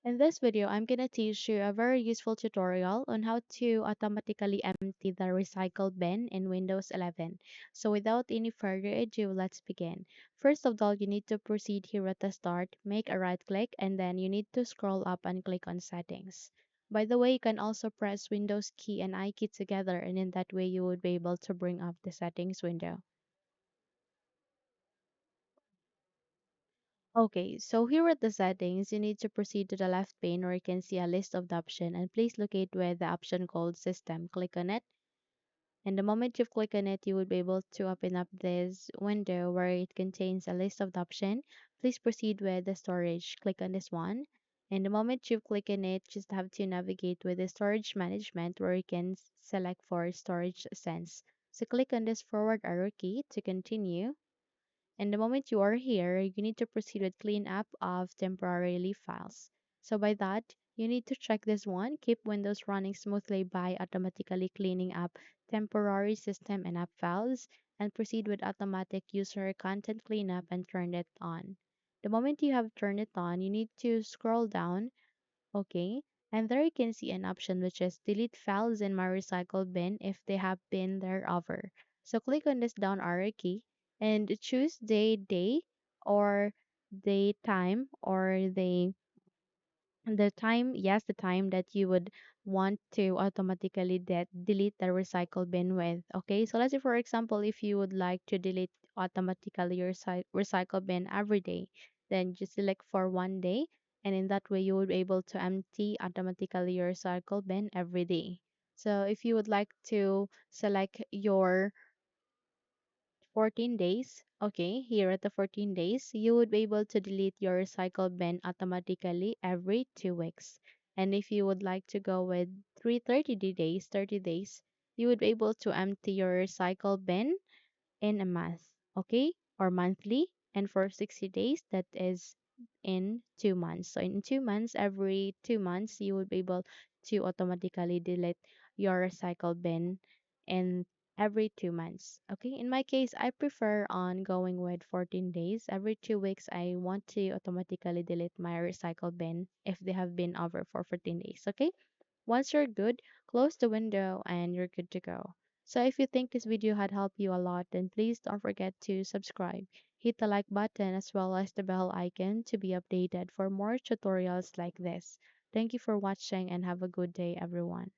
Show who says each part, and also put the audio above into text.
Speaker 1: In this video, I'm going to teach you a very useful tutorial on how to automatically empty the recycle bin in Windows 11. So without any further ado, let's begin. First of all, you need to proceed here at the start, make a right click, and then you need to scroll up and click on settings. By the way, you can also press Windows key and I key together, and in that way you would be able to bring up the settings window. Okay, so here at the settings, you need to proceed to the left pane where you can see a list of the option and please locate where the option called system. Click on it. And the moment you click on it, you will be able to open up this window where it contains a list of the option. Please proceed with the storage. Click on this one. And the moment you click on it, just have to navigate with the storage management where you can select for storage sense. So click on this forward arrow key to continue. And the moment you are here, you need to proceed with clean up of temporarily files. So by that, you need to check this one, keep Windows running smoothly by automatically cleaning up temporary system and app files, and proceed with automatic user content cleanup and turn it on. The moment you have turned it on, you need to scroll down. Okay, and there you can see an option which is delete files in my recycle bin if they have been there over. So click on this down arrow key and choose day, or day time, or the time, yes, the time that you would want to automatically delete the recycle bin with. Okay, so let's say for example, if you would like to delete automatically your recycle bin every day, then just select for one day, and in that way you would be able to empty automatically your recycle bin every day. So if you would like to select your 14 days. Okay, here at the 14 days, you would be able to delete your recycle bin automatically every 2 weeks. And if you would like to go with 30 days, you would be able to empty your recycle bin in a month, okay, or monthly. And for 60 days, that is in 2 months. So in 2 months, every 2 months, you would be able to automatically delete your recycle bin in every 2 months. Okay, in my case, I prefer on going with 14 days. Every 2 weeks, I want to automatically delete my recycle bin if they have been over for 14 days. Okay. Once you're good, close the window and you're good to go. So if you think this video had helped you a lot, then please don't forget to subscribe. Hit the like button as well as the bell icon to be updated for more tutorials like this. Thank you for watching and have a good day, everyone.